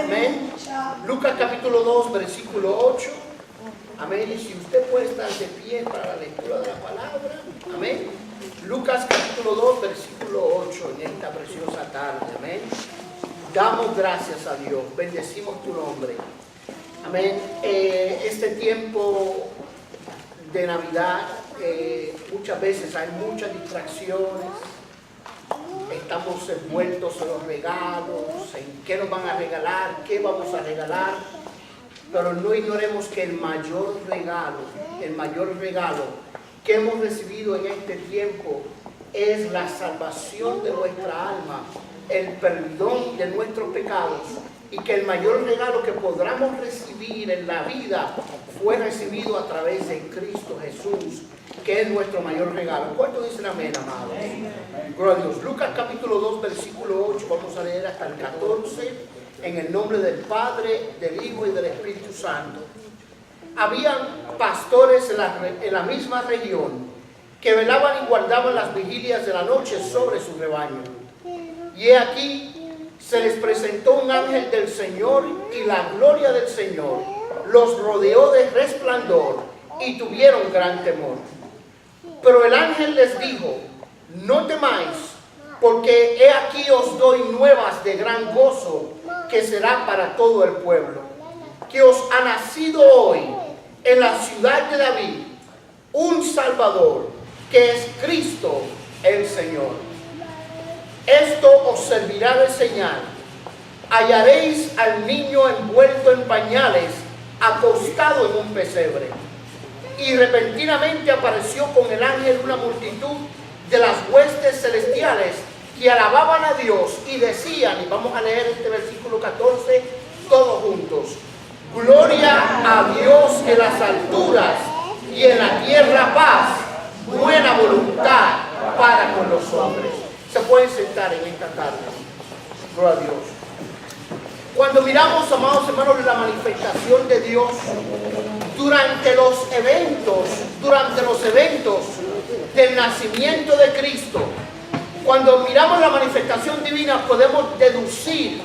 Amén. Lucas capítulo 2, versículo 8. Amén. Y si usted puede estar de pie para la lectura de la palabra. Amén. Lucas capítulo 2, versículo 8 en esta preciosa tarde. Amén. Damos gracias a Dios. Bendecimos tu nombre. Amén. Este tiempo de Navidad, muchas veces hay muchas distracciones. Estamos envueltos en los regalos, en qué nos van a regalar, qué vamos a regalar. Pero no ignoremos que el mayor regalo que hemos recibido en este tiempo es la salvación de nuestra alma, el perdón de nuestros pecados, y que el mayor regalo que podamos recibir en la vida fue recibido a través de Cristo Jesús, que es nuestro mayor regalo. ¿Cuánto dicen amén, amados? Gloria a Dios. Lucas capítulo 2, versículo 8, vamos a leer hasta el 14, en el nombre del Padre, del Hijo y del Espíritu Santo. Habían pastores en la misma región que velaban y guardaban las vigilias de la noche sobre su rebaño. Y he aquí, se les presentó un ángel del Señor, y la gloria del Señor los rodeó de resplandor, y tuvieron gran temor. Pero el ángel les dijo: no temáis, porque he aquí os doy nuevas de gran gozo, que será para todo el pueblo, que os ha nacido hoy en la ciudad de David un Salvador, que es Cristo el Señor. Esto os servirá de señal: hallaréis al niño envuelto en pañales, acostado en un pesebre. Y repentinamente apareció con el ángel una multitud de las huestes celestiales que alababan a Dios y decían, y vamos a leer este versículo 14 todos juntos: gloria a Dios en las alturas, y en la tierra paz, buena voluntad para con los hombres. Se pueden sentar en esta tarde. Gloria a Dios. Cuando miramos, amados hermanos, la manifestación de Dios durante los eventos del nacimiento de Cristo, cuando miramos la manifestación divina, podemos deducir,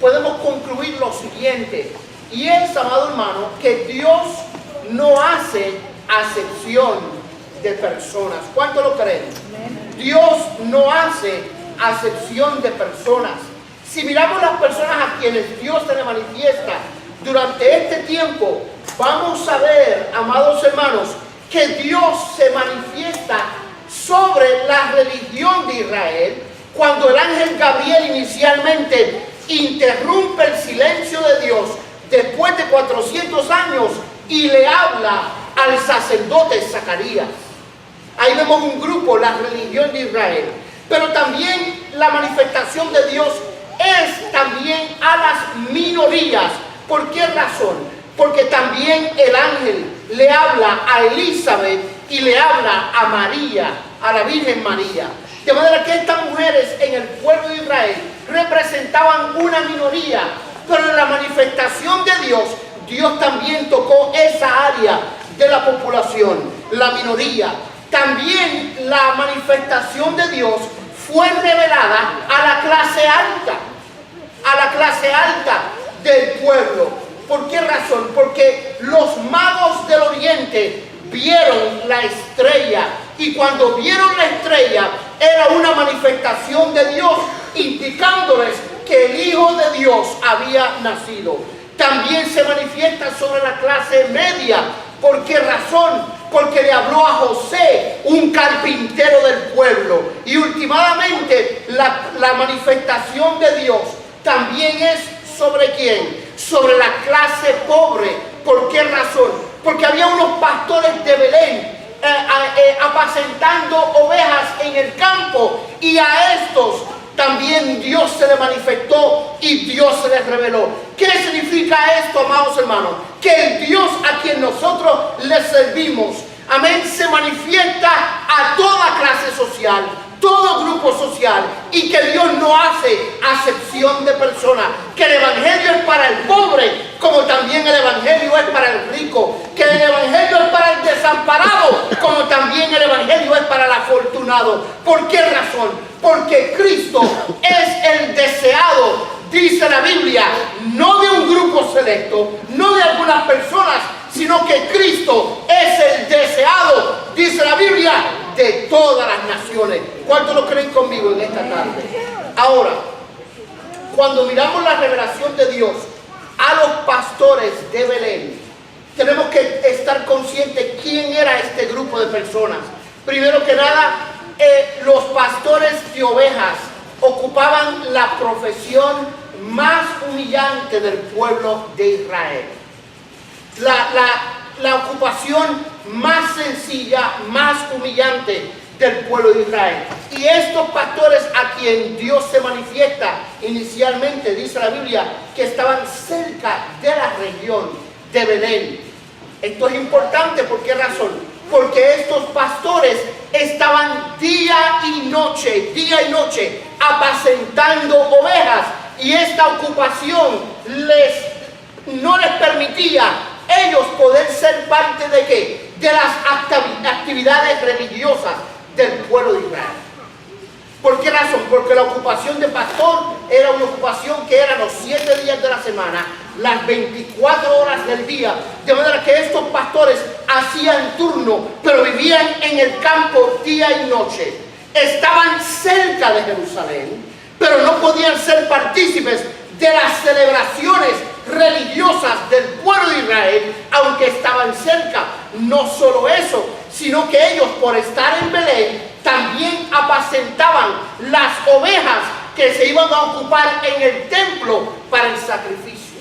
podemos concluir lo siguiente, y es, amado hermano, que Dios no hace acepción de personas. ¿Cuánto lo creen? Dios no hace acepción de personas. Si miramos las personas a quienes Dios se le manifiesta durante este tiempo, vamos a ver, amados hermanos, que Dios se manifiesta sobre la religión de Israel cuando el ángel Gabriel inicialmente interrumpe el silencio de Dios después de 400 años y le habla al sacerdote Zacarías. Ahí vemos un grupo, la religión de Israel. Pero también la manifestación de Dios es también a las minorías. ¿Por qué razón? Porque también el ángel le habla a Elizabeth y le habla a María, a la Virgen María. De manera que estas mujeres en el pueblo de Israel representaban una minoría. Pero en la manifestación de Dios, Dios también tocó esa área de la población, la minoría. También la manifestación de Dios fue revelada a la clase alta del pueblo. ¿Por qué razón? Porque los magos del oriente vieron la estrella, y cuando vieron la estrella era una manifestación de Dios, indicándoles que el Hijo de Dios había nacido. También se manifiesta sobre la clase media. ¿Por qué razón? Porque le habló a José, un carpintero del pueblo. Y últimamente la manifestación de Dios también es ¿sobre quién? Sobre la clase pobre. ¿Por qué razón? Porque había unos pastores de Belén apacentando ovejas en el campo, y a estos también Dios se le manifestó y Dios se les reveló. ¿Qué significa esto, amados hermanos? Que el Dios a quien nosotros le servimos, amén, se manifiesta a toda clase social, todo grupo social, y que Dios no hace acepción de personas. Que el evangelio es para el pobre, como también el evangelio es para el rico. Que el evangelio es para el desamparado, como también el evangelio es para el afortunado. ¿Por qué razón? Porque Cristo es el deseado, dice la Biblia, no de electo, no de algunas personas, sino que Cristo es el deseado, dice la Biblia, de todas las naciones. ¿Cuántos lo creen conmigo en esta tarde? Ahora, cuando miramos la revelación de Dios a los pastores de Belén, tenemos que estar conscientes quién era este grupo de personas. Primero que nada, los pastores de ovejas ocupaban la profesión más humillante del pueblo de Israel. La ocupación más sencilla, más humillante del pueblo de Israel. Y estos pastores a quien Dios se manifiesta inicialmente, dice la Biblia, que estaban cerca de la región de Belén. Esto es importante, ¿por qué razón? Porque estos pastores estaban día y noche, apacentando ovejas, y esta ocupación no les permitía ellos poder ser parte de ¿qué? De las actividades religiosas del pueblo de Israel. ¿Por qué razón? Porque la ocupación de pastor era una ocupación que era los 7 días de la semana, las 24 horas del día, de manera que estos pastores hacían turno, pero vivían en el campo día y noche. Estaban cerca de Jerusalén, pero no podían ser partícipes de las celebraciones religiosas del pueblo de Israel, aunque estaban cerca. No solo eso, sino que ellos, por estar en Belén, también apacentaban las ovejas que se iban a ocupar en el templo para el sacrificio.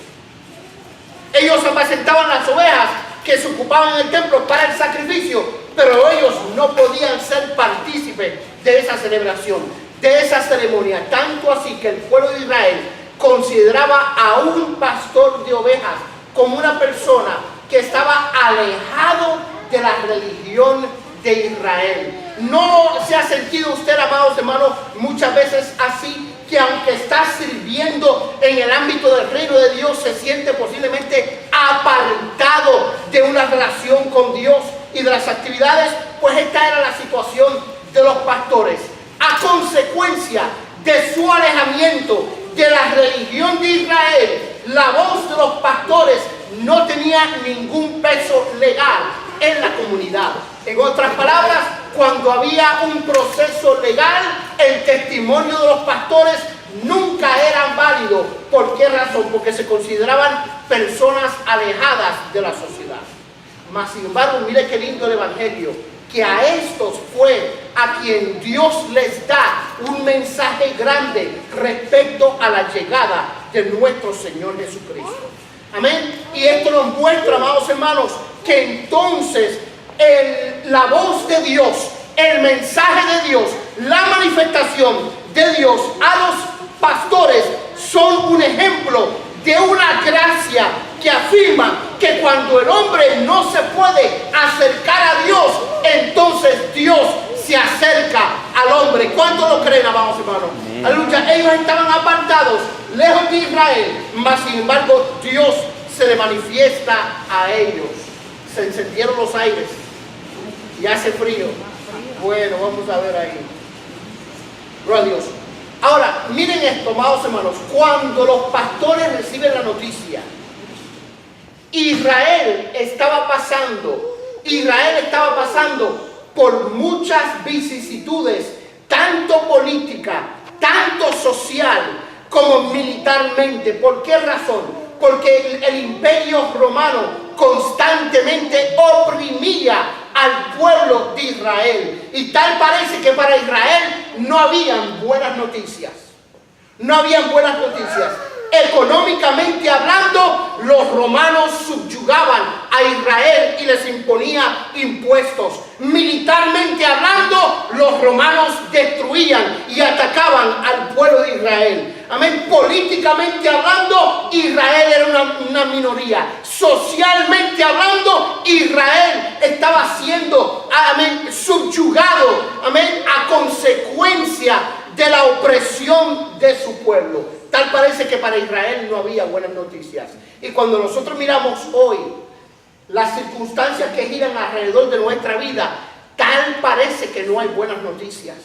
Ellos apacentaban las ovejas que se ocupaban en el templo para el sacrificio, pero ellos no podían ser partícipes de esa celebración, de esa ceremonia. Tanto así que el pueblo de Israel consideraba a un pastor de ovejas como una persona que estaba alejado de la religión de Israel. ¿No se ha sentido usted, amados hermanos, muchas veces así, que aunque está sirviendo en el ámbito del reino de Dios, se siente posiblemente apartado de una relación con Dios y de las actividades? Pues esta era la situación de los pastores. A consecuencia de su alejamiento de la religión de Israel, la voz de los pastores no tenía ningún peso legal en la comunidad. En otras palabras, cuando había un proceso legal, el testimonio de los pastores nunca era válido. ¿Por qué razón? Porque se consideraban personas alejadas de la sociedad. Mas sin embargo, mire qué lindo el Evangelio, que a estos fue a quien Dios les da un mensaje grande respecto a la llegada de nuestro Señor Jesucristo. Amén. Y esto nos muestra, amados hermanos, que entonces la voz de Dios, el mensaje de Dios, la manifestación de Dios a los pastores son un ejemplo de una gracia que afirma que cuando el hombre no se puede acercar a Dios, entonces Dios se acerca al hombre. ¿Cuántos lo creen, amados hermanos? Aleluya. Ellos estaban apartados, lejos de Israel, mas sin embargo Dios se le manifiesta a ellos. Se encendieron los aires y hace frío. Bueno, vamos a ver ahí. Gloria a Dios. Ahora, miren esto, amados hermanos. Cuando los pastores reciben la noticia, Israel estaba pasando por muchas vicisitudes, tanto política, tanto social, como militarmente. ¿Por qué razón? Porque el imperio romano constantemente oprimía al pueblo de Israel. Y tal parece que para Israel no habían buenas noticias. No habían buenas noticias. Económicamente hablando, los romanos subyugaban a Israel y les imponía impuestos. Militarmente hablando, los romanos destruían y atacaban al pueblo de Israel. Amén. Políticamente hablando, Israel era una minoría. Socialmente hablando, Israel estaba siendo, amén, subyugado, amén, a consecuencia de la opresión de su pueblo. Tal parece que para Israel no había buenas noticias. Y cuando nosotros miramos hoy las circunstancias que giran alrededor de nuestra vida, tal parece que no hay buenas noticias.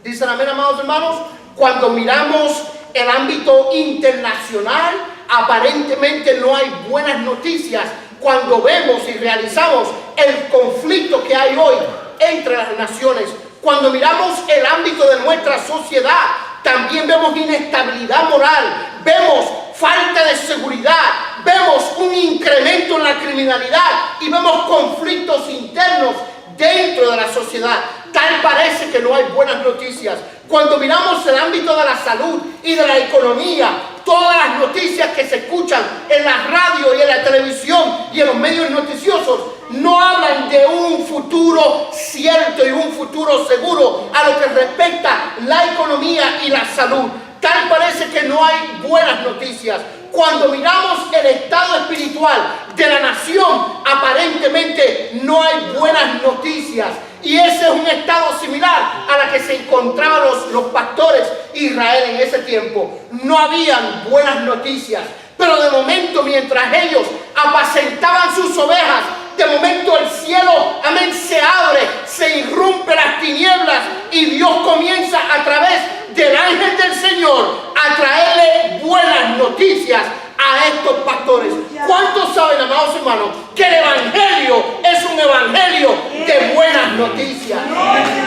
¿Dicen amén, amados hermanos? Cuando miramos el ámbito internacional, aparentemente no hay buenas noticias cuando vemos y realizamos el conflicto que hay hoy entre las naciones. Cuando miramos el ámbito de nuestra sociedad, también vemos inestabilidad moral, vemos falta de seguridad, vemos un incremento en la criminalidad y vemos conflictos internos dentro de la sociedad. Tal parece que no hay buenas noticias. Cuando miramos el ámbito de la salud y de la economía, todas las noticias que se escuchan en la radio y en la televisión y en los medios noticiosos no hablan de un futuro cierto y un futuro seguro a lo que respecta la economía y la salud. Tal parece que no hay buenas noticias. Cuando miramos el estado espiritual de la nación, aparentemente no hay buenas noticias. Y ese es un estado similar a la que se encontraban los pastores de Israel en ese tiempo. No habían buenas noticias. Pero de momento, mientras ellos apacentaban sus ovejas, de momento el cielo, amén, se abre, se irrumpe las tinieblas y Dios comienza a través del ángel del Señor a traerle buenas noticias a estos pastores. ¿Cuántos saben, amados hermanos, que el evangelio es un evangelio de buenas noticias?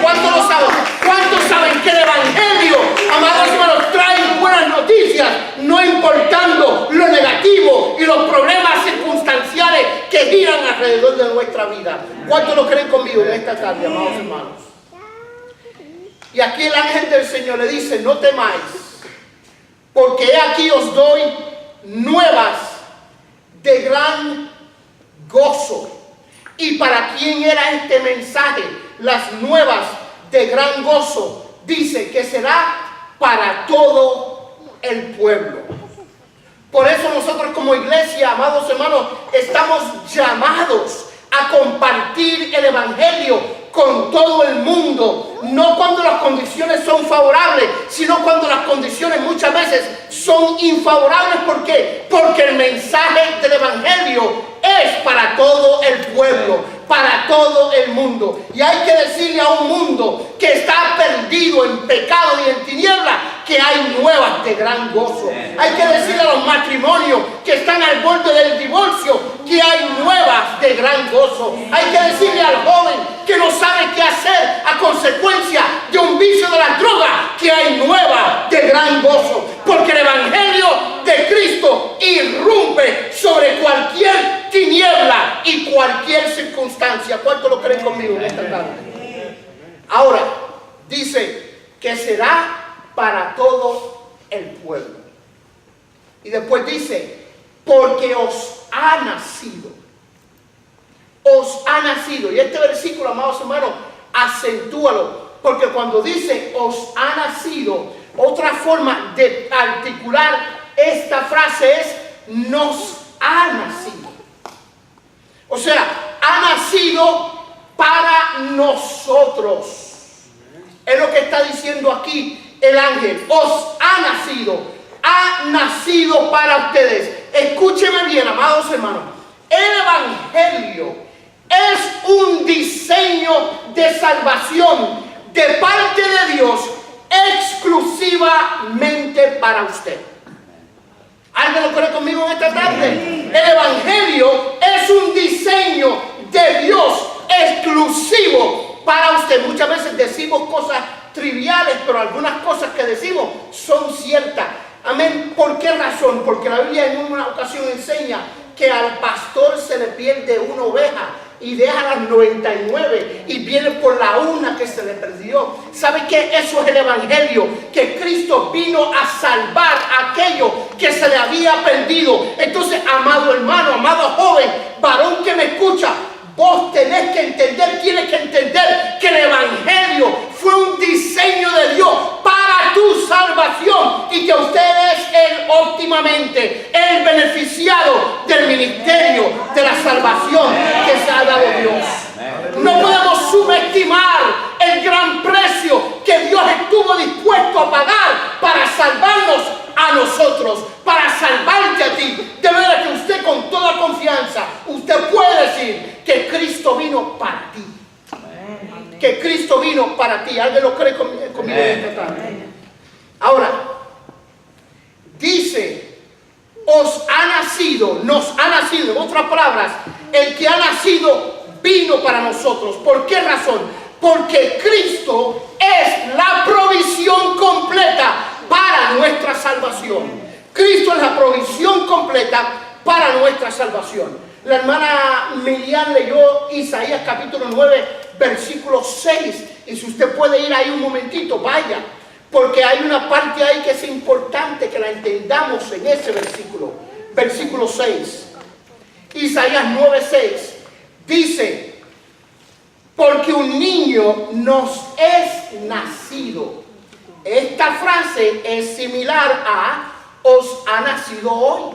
¿Cuántos lo saben? ¿Cuántos saben que el evangelio, amados hermanos, trae buenas noticias, no importando lo negativo y los problemas circunstanciales que giran alrededor de nuestra vida? ¿Cuántos lo creen conmigo en esta tarde, amados hermanos? Y aquí el ángel del Señor le dice: no temáis, porque he aquí os doy nuevas de gran gozo. ¿Y para quién era este mensaje? Las nuevas de gran gozo. Dice que será para todo el pueblo. Por eso nosotros como iglesia, amados hermanos, estamos llamados a compartir el evangelio con todo el mundo, no cuando las condiciones son favorables, sino cuando las condiciones muchas veces son infavorables. ¿Por qué? Porque el mensaje del evangelio es para todo el pueblo, para todo el mundo. Y hay que decirle a un mundo que está perdido en pecado y en tinieblas que hay nuevas de gran gozo. Hay que decirle a los matrimonios que están al borde del divorcio que hay nuevas de gran gozo. Hay que decirle al joven que no sabe qué hacer a consecuencia de un vicio de las drogas que hay nuevas de gran gozo. Porque el evangelio de Cristo irrumpe sobre cualquier tiniebla y cualquier circunstancia. ¿Cuánto lo creen conmigo en esta tarde? Ahora, dice que será para todo el pueblo. Y después dice, porque os ha nacido. Os ha nacido. Y este versículo, amados hermanos, acentúalo. Porque cuando dice os ha nacido, otra forma de articular esta frase es nos ha nacido. O sea, ha nacido para nosotros. Es lo que está diciendo aquí el ángel. Os ha nacido para ustedes. Escúcheme bien, amados hermanos. El evangelio es un diseño de salvación de parte de Dios exclusivamente para usted. ¿Alguien lo cree conmigo en esta tarde? El evangelio es un diseño de Dios exclusivo para usted. Muchas veces decimos cosas triviales, pero algunas cosas que decimos son ciertas. Amén. ¿Por qué razón? Porque la Biblia en una ocasión enseña que al pastor se le pierde una oveja y deja las 99 y viene por la una que se le perdió. ¿Sabe qué? Eso es el evangelio, que Cristo vino a salvar aquello que se le había perdido. Entonces, amado hermano, amado joven, varón que me escucha, vos tenés que entender, tienes que entender que el evangelio fue un diseño de Dios para tu salvación y que usted es óptimamente el beneficiado del ministerio de la salvación que se ha dado Dios. No podemos subestimar el gran precio que Dios estuvo dispuesto a pagar para salvarnos a nosotros, para salvarte a ti. De manera que usted con toda confianza, usted puede decir que Cristo vino para ti. Que Cristo vino para ti. ¿Alguien lo cree conmigo en esta tarde? Ahora, dice, os nos ha nacido, en otras palabras, el que ha nacido vino para nosotros. ¿Por qué razón? Porque Cristo es la provisión completa para nuestra salvación. Cristo es la provisión completa para nuestra salvación. La hermana Miriam leyó Isaías capítulo 9, versículo 6. Y si usted puede ir ahí un momentito, vaya. Porque hay una parte ahí que es importante que la entendamos en ese versículo. Versículo 6. Isaías 9, 6. Dice, porque un niño nos es nacido. Esta frase es similar a os ha nacido hoy.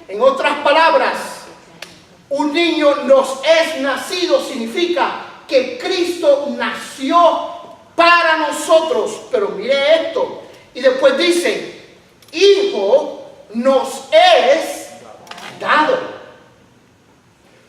En otras palabras, un niño nos es nacido significa que Cristo nació para nosotros. Pero mire esto. Y después dice, hijo nos es dado.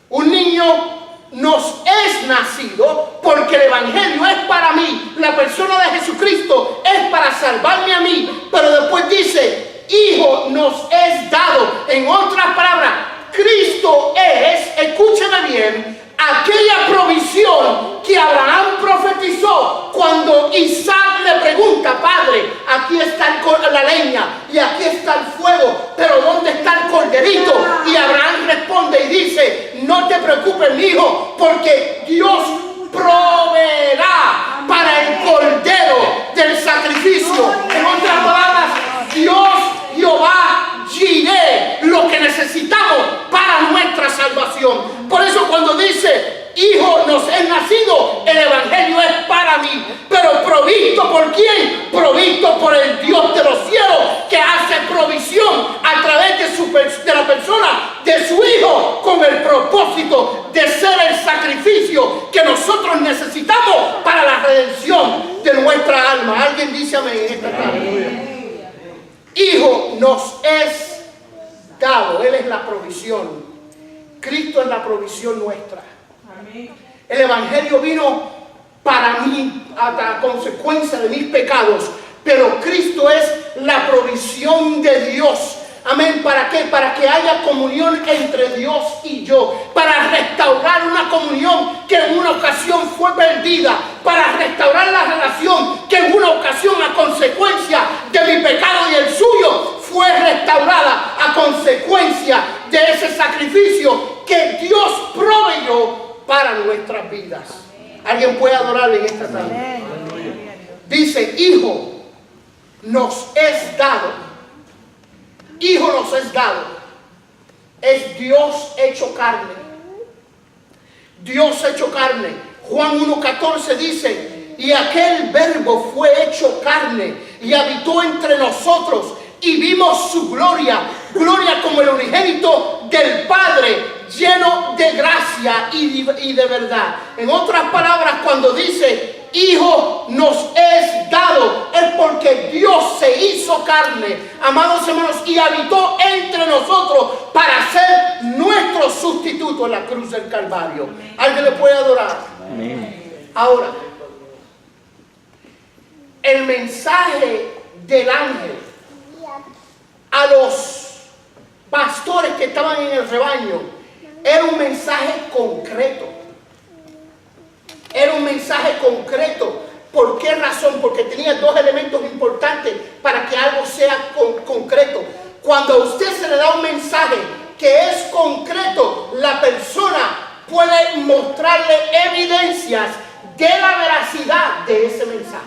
Un niño nos es nacido porque el evangelio es para mí. La persona de Jesucristo es para salvarme a mí. Pero después dice, hijo nos es dado. En otras palabras, Cristo es, escúcheme bien, aquella provisión que Abraham profetizó cuando Isaac le pregunta, padre, aquí está la leña y aquí está el fuego, pero ¿dónde está el corderito? Y Abraham responde y dice, no te preocupes, mi hijo, porque Dios proveerá para el cordero del sacrificio. En otras palabras, Dios, Jehová, Jireh, lo que necesitamos para nuestra salvación. Por eso cuando dice, hijo nos es nacido, el evangelio es para mí. Pero provisto por quién? Provisto por el Dios de los cielos, que hace provisión a través de la persona de su hijo, con el propósito de ser el sacrificio que nosotros necesitamos para la redención de nuestra alma. Alguien dice amén en esta tarde. Hijo nos es dado. Él es la provisión. Cristo es la provisión nuestra. El evangelio vino para mí a consecuencia de mis pecados, pero Cristo es la provisión de Dios. Amén. ¿Para qué? Para que haya comunión entre Dios y yo. Para restaurar una comunión que en una ocasión fue perdida. Para restaurar la relación que en una ocasión, a consecuencia de mi pecado y el suyo, fue restaurada a consecuencia de ese sacrificio que Dios proveyó para nuestras vidas. ¿Alguien puede adorarle en esta tarde? Dice, hijo nos es dado. Hijo nos es dado. Es Dios hecho carne. Dios hecho carne. Juan 1:14 dice, y aquel verbo fue hecho carne y habitó entre nosotros y vimos su gloria, gloria como el unigénito del Padre, lleno de gracia y de verdad. En otras palabras, cuando dice hijo nos es dado, es porque Dios se hizo carne, amados hermanos, y habitó entre nosotros para ser nuestro sustituto en la cruz del Calvario. ¿Alguien le puede adorar? Amén. Ahora, el mensaje del ángel a los pastores que estaban en el rebaño era un mensaje concreto. Era un mensaje concreto. ¿Por qué razón? Porque tenía dos elementos importantes para que algo sea concreto. Cuando a usted se le da un mensaje que es concreto, la persona puede mostrarle evidencias de la veracidad de ese mensaje.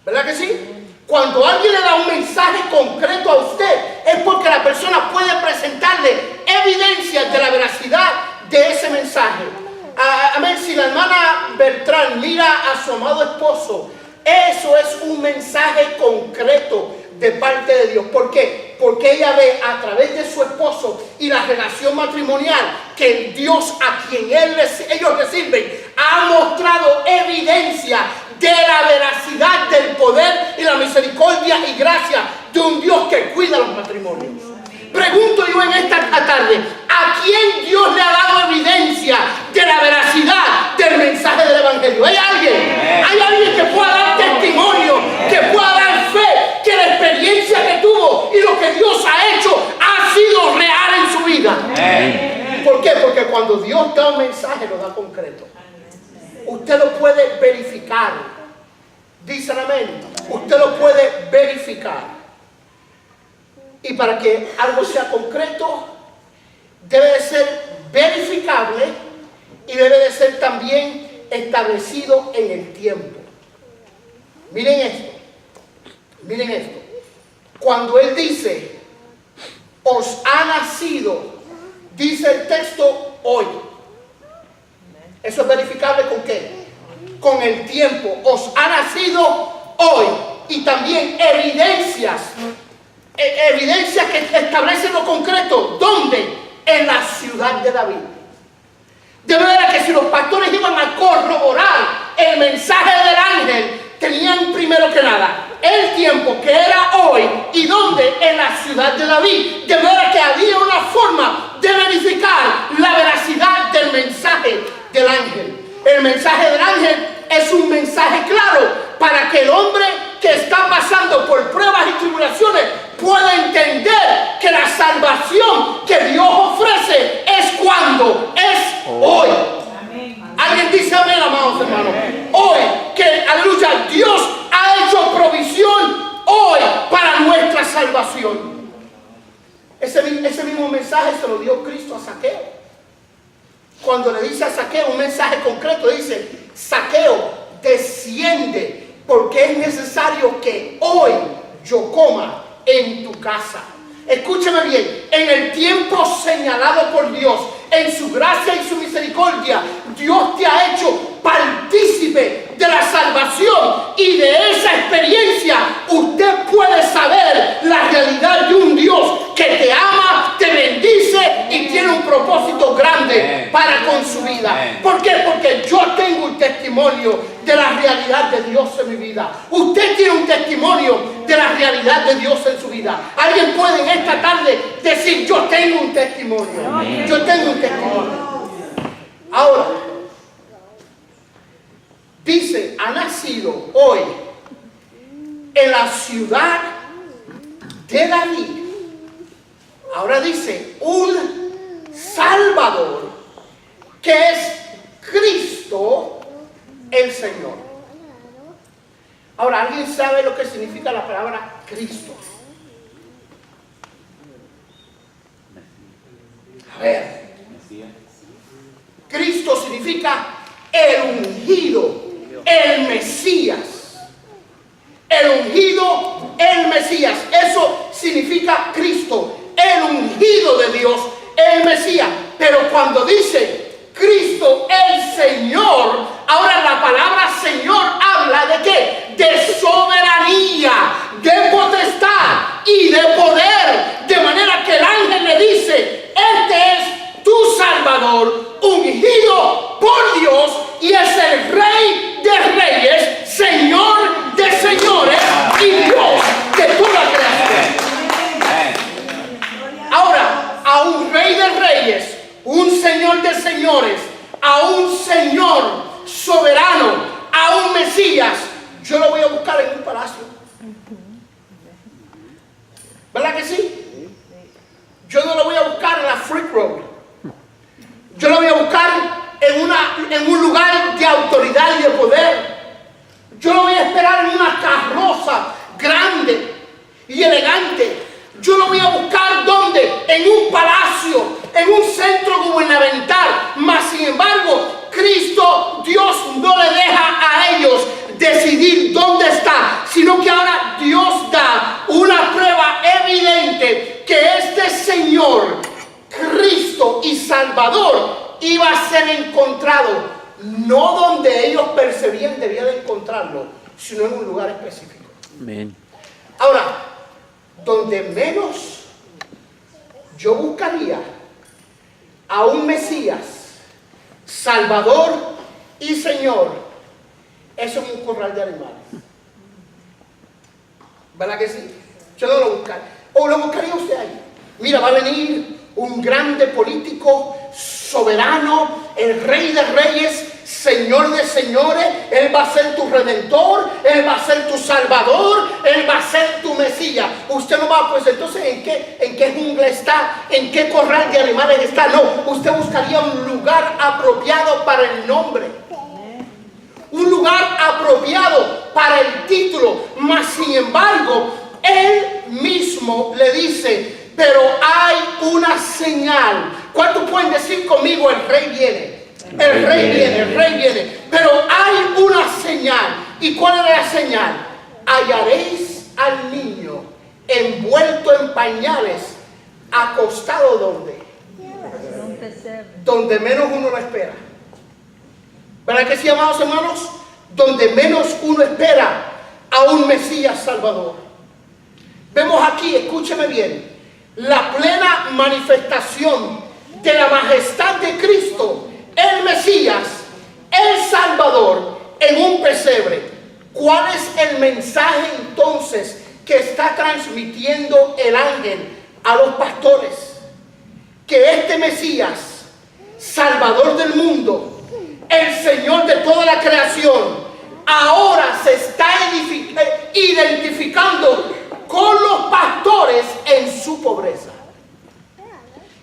¿Verdad que sí? Cuando alguien le da un mensaje concreto a usted, es porque la persona puede presentarle evidencias de la veracidad de ese mensaje. Amén. Si la hermana Bertrán mira a su amado esposo, eso es un mensaje concreto de parte de Dios. ¿Por qué? Porque ella ve a través de su esposo y la relación matrimonial que el Dios a quien ellos le sirven ha mostrado evidencia de la veracidad del poder y la misericordia y gracia de un Dios que cuida los matrimonios. Pregunto yo en esta tarde, ¿a quién Dios le ha dado evidencia de la veracidad del mensaje del evangelio? ¿Hay alguien? ¿Hay alguien que pueda dar testimonio, que pueda dar fe, que la experiencia que tuvo y lo que Dios cuando Dios da un mensaje, lo da concreto. Usted lo puede verificar. Dicen amén. Usted lo puede verificar. Y para que algo sea concreto, debe de ser verificable y debe de ser también establecido en el tiempo. Miren esto. Miren esto. Cuando Él dice, os ha nacido, dice el texto, hoy. ¿Eso es verificable con qué? Con el tiempo. Os ha nacido hoy. Y también evidencias. Evidencias que establecen lo concreto. ¿Dónde? En la ciudad de David. De manera que si los pastores iban a corroborar el mensaje del ángel, tenían primero que nada el tiempo, que era hoy, y dónde, en la ciudad de David. De manera que había una forma de verificar la veracidad del mensaje del ángel. El mensaje del ángel es un mensaje claro para que el hombre que está pasando por pruebas y tribulaciones pueda entender que la salvación que Dios ofrece es cuando, es hoy. Alguien dice amén, amados hermanos. Hoy, que aleluya, Dios ha hecho provisión hoy para nuestra salvación. Ese mismo mensaje se lo dio Cristo a Zaqueo. Cuando le dice a Zaqueo un mensaje concreto, dice: Zaqueo, desciende, porque es necesario que hoy yo coma en tu casa. Escúchame bien, en el tiempo señalado por Dios, en su gracia y su misericordia, Dios te ha hecho partícipe de la salvación, y de esa experiencia usted puede saber la realidad de un Dios que te ama, te bendice y tiene un propósito grande para con su vida. ¿Por qué? Porque yo tengo un testimonio de la realidad de Dios en mi vida. Usted tiene un testimonio de la realidad de Dios en su vida. Alguien puede en esta tarde decir: yo tengo un testimonio. Yo tengo un testimonio. Ahora, dice, ha nacido hoy en la ciudad de David. Ahora dice, un Salvador, que es Cristo el Señor. Ahora, ¿alguien sabe lo que significa la palabra Cristo? A ver. Cristo significa el ungido, el Mesías. El ungido, el Mesías. Eso significa Cristo, el ungido de Dios, el Mesías. Pero cuando dice Cristo el Señor, ahora la palabra Señor habla de ¿qué? De soberanía, de potestad y de poder. De manera que el ángel le dice: este es tu Salvador, ungido por Dios, y es el Rey de reyes, Señor de señores y Dios de toda creación. Ahora, a un Rey de reyes, un Señor de señores, a un Señor soberano, a un Mesías, yo lo voy a buscar en un palacio. ¿Verdad que sí? Yo no lo voy a buscar en la Freak Road. Yo lo voy a buscar en un lugar de autoridad y de poder. Yo lo voy a esperar en una carroza grande y elegante. Yo lo voy a buscar ¿dónde? En un palacio, en un centro gubernamental. Mas sin embargo, Cristo, Dios no le deja a ellos decidir dónde está, sino que ahora Dios da una prueba evidente que este Señor, Cristo y Salvador, iba a ser encontrado no donde ellos percibían debía de encontrarlo, sino en un lugar específico. Amén. Ahora, donde menos yo buscaría a un Mesías, Salvador y Señor, es en un corral de animales. ¿Verdad que sí? Yo no lo buscaría. ¿O lo buscaría usted ahí? Mira, va a venir un grande político, soberano, el Rey de reyes, Señor de señores, Él va a ser tu redentor, Él va a ser tu salvador, Él va a ser tu Mesías. Usted no va, pues entonces, ¿en qué jungla está? ¿En qué corral de animales está? No, usted buscaría un lugar apropiado para el nombre. Un lugar apropiado para el título. Mas sin embargo, Él mismo le dice, pero hay una señal. ¿Cuántos pueden decir conmigo, el rey viene? El rey viene, el rey viene. Pero hay una señal. ¿Y cuál era la señal? Hallaréis al niño envuelto en pañales, acostado ¿dónde? Donde menos uno lo espera. ¿Verdad que sí, amados hermanos? Donde menos uno espera a un Mesías Salvador. Vemos aquí, escúcheme bien, la plena manifestación de la majestad de Cristo, el Mesías, el Salvador, en un pesebre. ¿Cuál es el mensaje entonces que está transmitiendo el ángel a los pastores? Que este Mesías, Salvador del mundo, el Señor de toda la creación, ahora se está identificando con los pastores en su pobreza.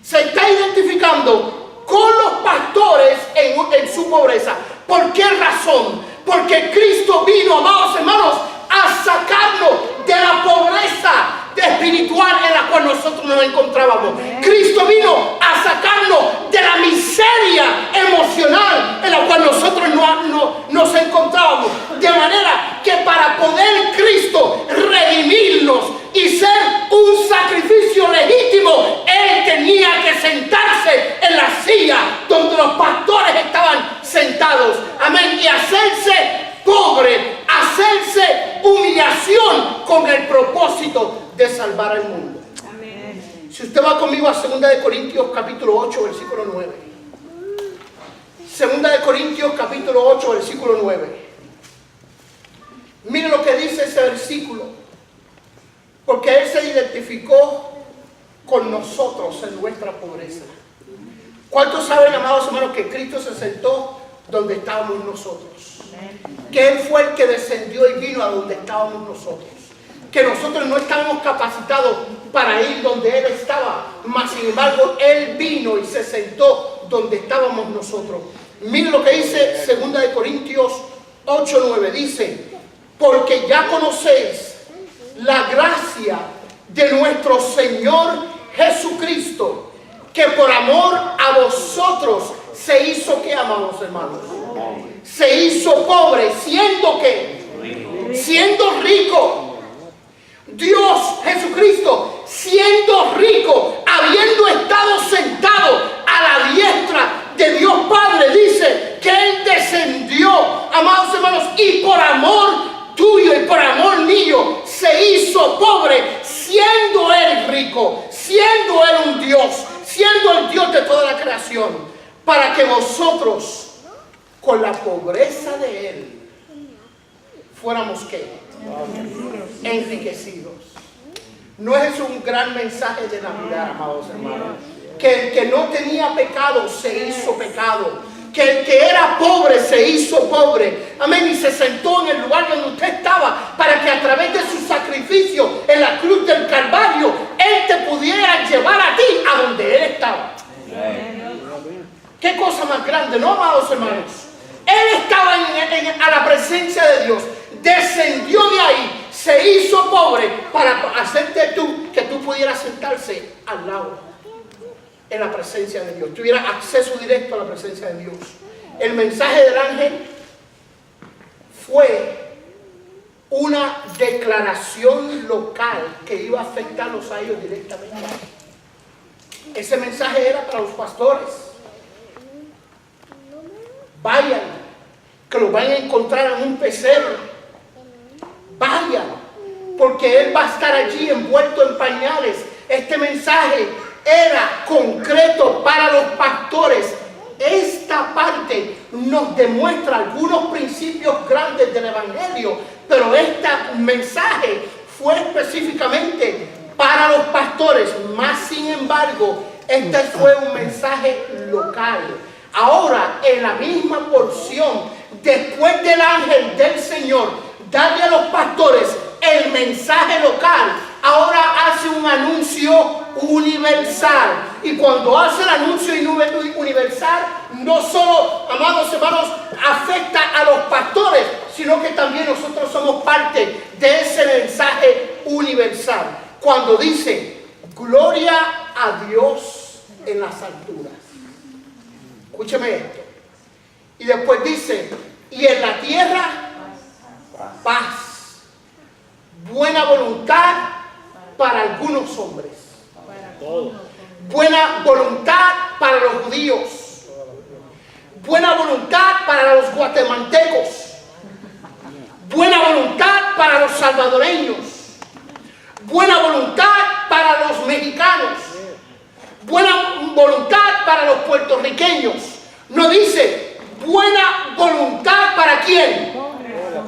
Se está identificando con los pastores en su pobreza. ¿Por qué razón? Porque Cristo vino, amados hermanos, a sacarnos de la pobreza espiritual en la cual nosotros nos encontrábamos. Cristo vino a sacarnos de la miseria emocional en la cual nosotros nos encontrábamos. De manera que para poder Cristo redimirnos y ser un sacrificio legítimo, Él tenía que sentarse en la silla donde los pastores estaban sentados. Amén. Y hacerse pobre, hacerse humillación con el propósito de salvar al mundo. Amén. Si usted va conmigo a 2 de Corintios capítulo 8, versículo 9. 2 de Corintios capítulo 8, versículo 9. Mire lo que dice ese versículo. Porque Él se identificó con nosotros en nuestra pobreza. ¿Cuántos saben, amados hermanos, que Cristo se sentó donde estábamos nosotros? Que Él fue el que descendió y vino a donde estábamos nosotros. Que nosotros no estábamos capacitados para ir donde Él estaba, mas sin embargo Él vino y se sentó donde estábamos nosotros. Miren lo que dice 2 de Corintios 8:9, dice: porque ya conocéis la gracia de nuestro Señor Jesucristo, que por amor a vosotros se hizo, ¿qué, amados hermanos? Se hizo pobre, siendo que, siendo rico. Dios Jesucristo, siendo rico, habiendo estado sentado a la diestra de Dios Padre, dice que Él descendió, amados hermanos, y por amor tuyo y por amor mío se hizo pobre, siendo Él rico, siendo Él un Dios, siendo el Dios de toda la creación, para que vosotros, con la pobreza de Él, fuéramos ¿qué? Enriquecidos. ¿No es un gran mensaje de Navidad, amados hermanos? Que el que no tenía pecado se hizo pecado, que el que era pobre se hizo pobre, amén, y se sentó en el lugar donde usted estaba, para que a través de su sacrificio en la cruz del Calvario, Él te pudiera llevar a ti a donde Él estaba. Qué cosa más grande, ¿no, amados hermanos? Él estaba a la presencia de Dios, descendió de ahí, se hizo pobre para hacerte que tú pudieras sentarse al lado, en la presencia de Dios, tuviera acceso directo a la presencia de Dios. El mensaje del ángel fue una declaración local que iba a afectarlos a ellos directamente. Ese mensaje era para los pastores: vayan, que los vayan a encontrar en un pesebre. Vayan, porque Él va a estar allí envuelto en pañales. Este mensaje era concreto para los pastores. Esta parte nos demuestra algunos principios grandes del Evangelio, pero este mensaje fue específicamente para los pastores. Más sin embargo, este fue un mensaje local. Ahora, en la misma porción, después del ángel del Señor darle a los pastores el mensaje local, ahora hace un anuncio universal. Y cuando hace el anuncio universal, no solo, amados hermanos, afecta a los pastores, sino que también nosotros somos parte de ese mensaje universal. Cuando dice, gloria a Dios en las alturas. Escúcheme esto. Y después dice, y en la tierra, paz, buena voluntad para algunos hombres, buena voluntad para los judíos, buena voluntad para los guatemaltecos, buena voluntad para los salvadoreños, buena voluntad para los mexicanos, buena voluntad para los puertorriqueños. No dice buena voluntad para quién,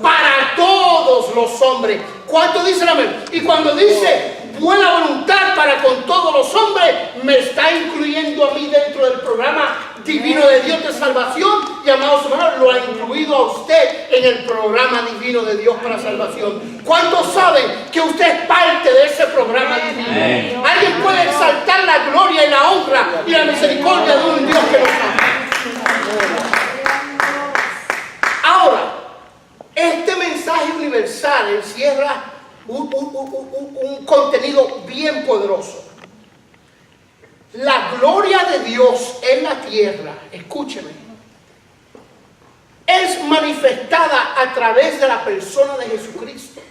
para todos los hombres. ¿Cuánto dice el amén? Y cuando dice buena voluntad para con todos los hombres, me está incluyendo a mí dentro del programa Divino de Dios de Salvación, y amados hermanos, lo ha incluido a usted en el programa Divino de Dios para Salvación. ¿Cuántos saben que usted es parte de ese programa divino? ¿Alguien puede exaltar la gloria y la honra y la misericordia de un Dios que nos ama? Ahora, este mensaje universal encierra un contenido bien poderoso. La gloria de Dios en la tierra, escúcheme, es manifestada a través de la persona de Jesucristo.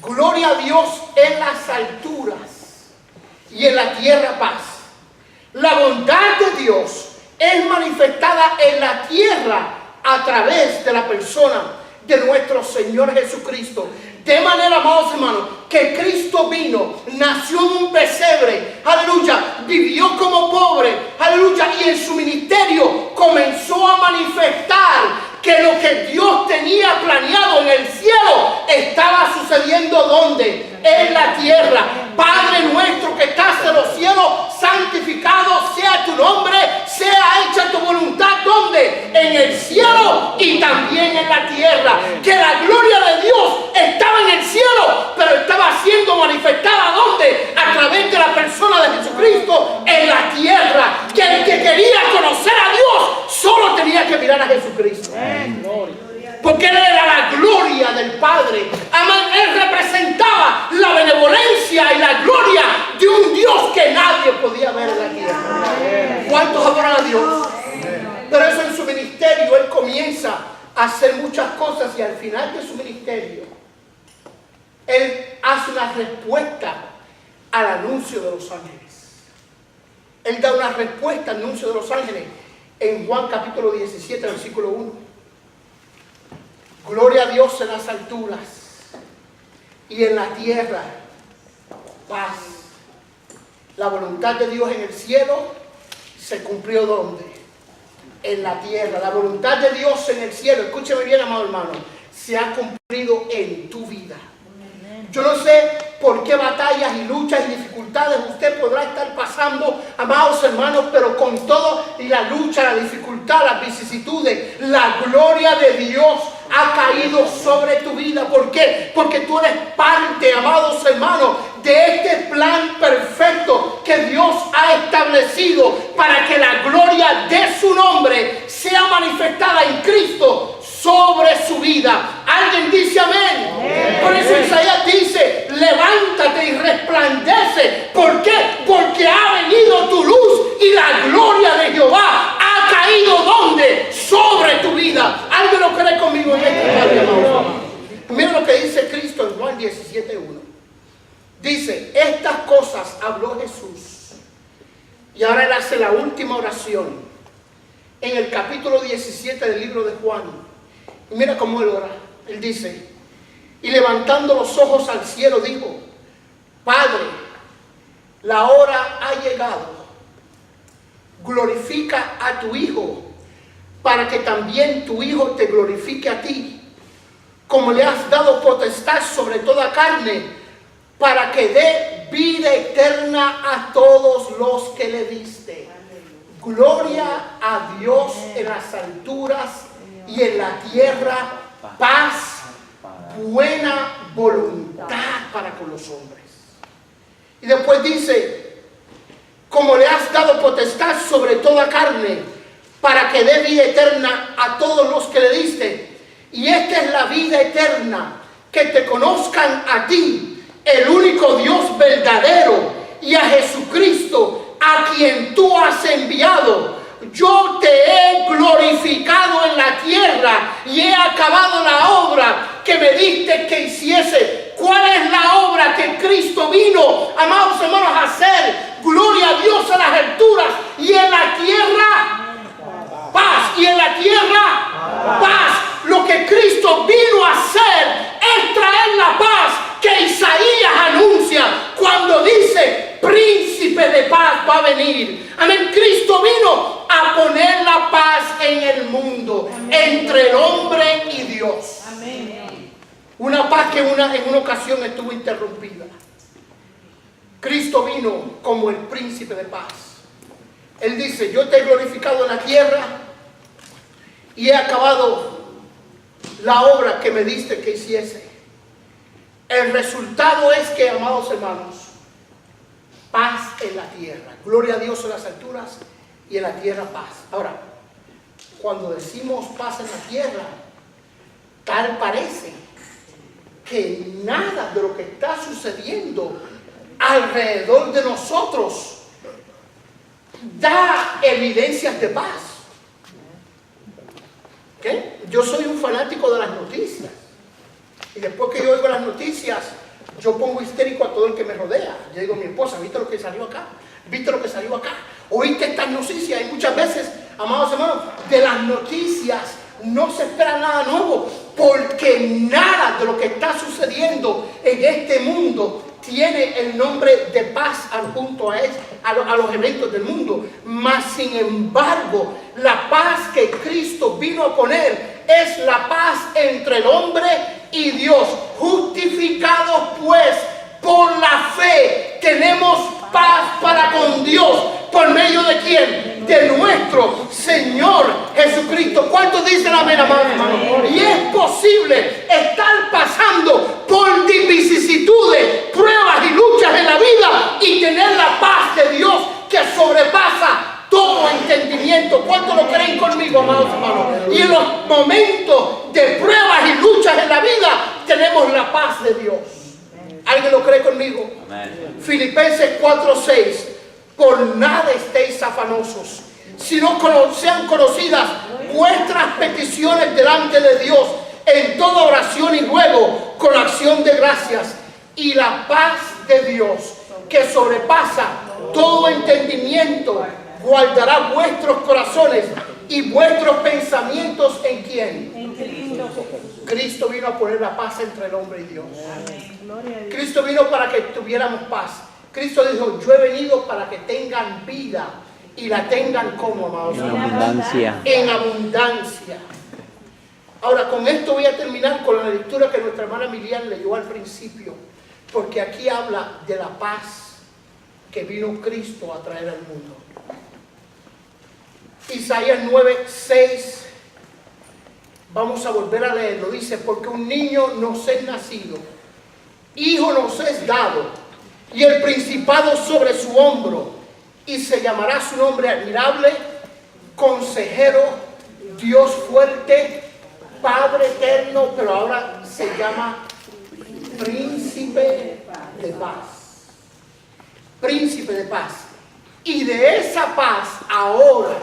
Gloria a Dios en las alturas y en la tierra paz. La bondad de Dios es manifestada en la tierra a través de la persona de nuestro Señor Jesucristo. De manera, amados hermanos, que Cristo vino, nació en un pesebre, aleluya, vivió como pobre, aleluya, y en su ministerio comenzó a manifestar que lo que Dios tenía planeado en el cielo estaba sucediendo ¿dónde? En la tierra. Padre nuestro que estás en los cielos, santificado sea tu nombre, sea hecha tu voluntad ¿dónde? En el cielo y también en la tierra. Que la gloria de Dios estaba en el cielo, pero estaba siendo manifestada ¿dónde? A través de la persona de Jesucristo en la tierra. Que el que quería conocer a Dios solo tenía que mirar a Jesucristo. Porque Él era la gloria del Padre. Él representaba la benevolencia y la gloria de un Dios que nadie podía ver en la tierra. ¿Cuántos adoran a Dios? Pero eso en su ministerio, Él comienza a hacer muchas cosas y al final de su ministerio, Él hace una respuesta al anuncio de los ángeles. Él da una respuesta al anuncio de los ángeles en Juan capítulo 17, versículo 1. Gloria a Dios en las alturas y en la tierra paz. La voluntad de Dios en el cielo se cumplió ¿dónde? En la tierra. La voluntad de Dios en el cielo, escúcheme bien, amado hermano, se ha cumplido en tu vida. Yo no sé por qué batallas y luchas y dificultades usted podrá estar pasando, amados hermanos, pero con todo y la lucha, la dificultad, las vicisitudes, la gloria de Dios ha caído sobre tu vida. ¿Por qué? Porque tú eres parte, amados hermanos, de este plan perfecto que Dios ha establecido para que la gloria de su nombre sea manifestada en Cristo sobre su vida. ¿Alguien dice amén? Amén. Por eso Isaías dice, levántate y resplandece. ¿Por qué? Porque ha venido tu luz y la gloria de Jehová ha caído ¿dónde? Sobre tu vida. ¿Alguien lo cree conmigo en este día? Mira lo que dice Cristo en Juan 17:1. Dice, estas cosas habló Jesús. Y ahora Él hace la última oración en el capítulo 17 del libro de Juan. Y mira cómo Él ora. Él dice, y levantando los ojos al cielo dijo, Padre, la hora ha llegado. Glorifica a tu Hijo, para que también tu Hijo te glorifique a ti, como le has dado potestad sobre toda carne, para que dé vida eterna a todos los que le diste. Gloria a Dios en las alturas y en la tierra paz, buena voluntad para con los hombres. Y después dice, como le has dado potestad sobre toda carne, para que dé vida eterna a todos los que le diste. Y esta es la vida eterna, que te conozcan a ti, el único Dios verdadero, y a Jesucristo, a quien tú has enviado. Yo te he glorificado en la tierra y he acabado la obra que me diste que hiciese. ¿Cuál es la obra que Cristo vino, amados hermanos, a hacer? Gloria a Dios en las alturas y en la tierra paz. Y en la tierra paz. Lo que Cristo vino a hacer es traer la paz que Isaías anuncia cuando dice: príncipe de paz va a venir. Amén. Cristo vino a poner la paz en el mundo, entre el hombre y Dios. Amén. Una paz que en una ocasión estuvo interrumpida. Cristo vino como el príncipe de paz. Él dice: yo te he glorificado en la tierra y he acabado la obra que me diste que hiciese. El resultado es que, amados hermanos, paz en la tierra. Gloria a Dios en las alturas y en la tierra paz. Ahora, cuando decimos paz en la tierra, tal parece que nada de lo que está sucediendo alrededor de nosotros da evidencias de paz. ¿Okay? Yo soy un fanático de las noticias. Y después que yo oigo las noticias, yo pongo histérico a todo el que me rodea. Yo digo a mi esposa: ¿viste lo que salió acá? ¿Viste lo que salió acá? ¿Oíste estas noticias? Y muchas veces, amados hermanos, de las noticias no se espera nada nuevo, porque nada de lo que está sucediendo en este mundo tiene el nombre de paz adjunto a los eventos del mundo. Mas sin embargo, la paz que Cristo vino a poner es la paz entre el hombre y Dios. Justificados pues por la fe, tenemos paz para con Dios. ¿Por medio de quién? De nuestro Señor Jesucristo. ¿Cuántos dicen amén, amados hermanos? Y es posible estar pasando por vicisitudes, pruebas y luchas en la vida y tener la paz de Dios que sobrepasa todo entendimiento. ¿Cuántos lo creen conmigo, amados hermanos? Y en los momentos de pruebas y luchas en la vida tenemos la paz de Dios. ¿Alguien lo cree conmigo? Amén. Filipenses 4:6. Por nada estéis afanosos, sino sean conocidas vuestras peticiones delante de Dios en toda oración y ruego con acción de gracias, y la paz de Dios, que sobrepasa todo entendimiento, guardará vuestros corazones y vuestros pensamientos. ¿En quién? En Cristo. Cristo vino a poner la paz entre el hombre y Dios. Cristo vino para que tuviéramos paz. Cristo dijo: yo he venido para que tengan vida y la tengan como, amados, en abundancia. En abundancia. Ahora, con esto voy a terminar con la lectura que nuestra hermana Miriam leyó al principio, porque aquí habla de la paz que vino Cristo a traer al mundo. Isaías 9:6, vamos a volver a leerlo. Dice: porque un niño nos es nacido, hijo nos es dado, y el principado sobre su hombro, y se llamará su nombre admirable, consejero, Dios fuerte, Padre eterno, pero ahora se llama príncipe de paz. Príncipe de paz. Y de esa paz ahora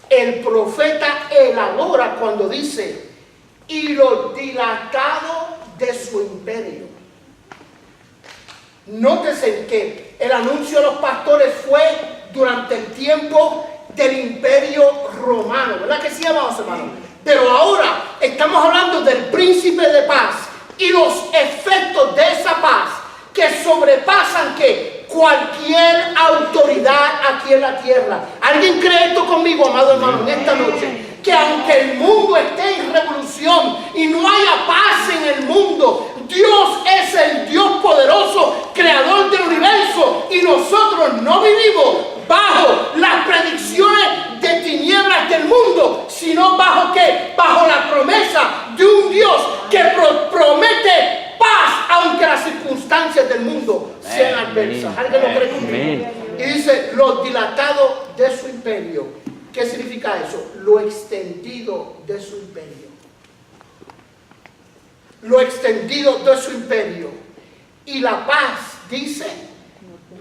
el profeta elabora cuando dice: y lo dilatado de su imperio. Nótese que el anuncio de los pastores fue durante el tiempo del imperio romano, ¿verdad que sí, amados hermanos? Pero ahora estamos hablando del príncipe de paz y los efectos de esa paz que sobrepasan que cualquier autoridad aquí en la tierra. ¿Alguien cree esto conmigo, amado hermano, en esta noche? Que aunque el mundo esté en revolución y no haya paz en el mundo, Dios es el Dios poderoso, creador del universo, y nosotros no vivimos bajo las predicciones Amén. Y dice, lo dilatado de su imperio. ¿Qué significa eso? Lo extendido de su imperio. Lo extendido de su imperio. Y la paz, dice,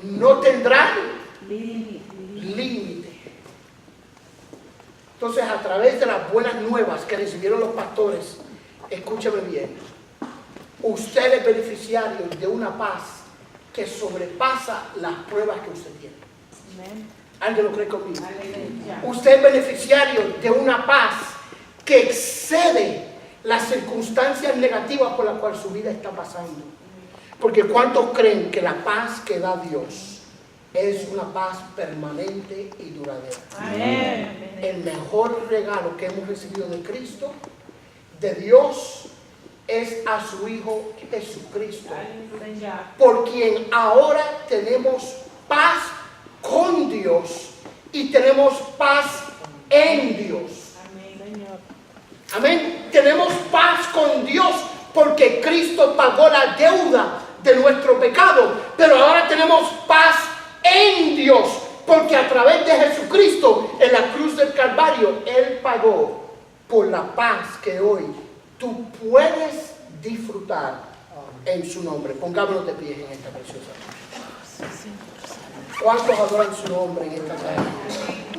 no tendrán límite. Entonces, a través de las buenas nuevas que recibieron los pastores, escúcheme bien, usted es beneficiario de una paz que sobrepasa las pruebas que usted tiene. ¿Alguien lo cree conmigo? Usted es beneficiario de una paz que excede las circunstancias negativas por las cuales su vida está pasando. Porque ¿cuántos creen que la paz que da Dios es una paz permanente y duradera? Amén. El mejor regalo que hemos recibido de Cristo, de Dios, es a su Hijo Jesucristo, por quien ahora tenemos paz con Dios y tenemos paz en Dios. Amén. Tenemos paz con Dios porque Cristo pagó la deuda de nuestro pecado, pero ahora tenemos paz en Dios porque a través de Jesucristo en la cruz del Calvario Él pagó por la paz que hoy tú puedes disfrutar en su nombre. Pongámonos de pie en esta preciosa noche. ¿Cuántos adoran su nombre en esta tarde?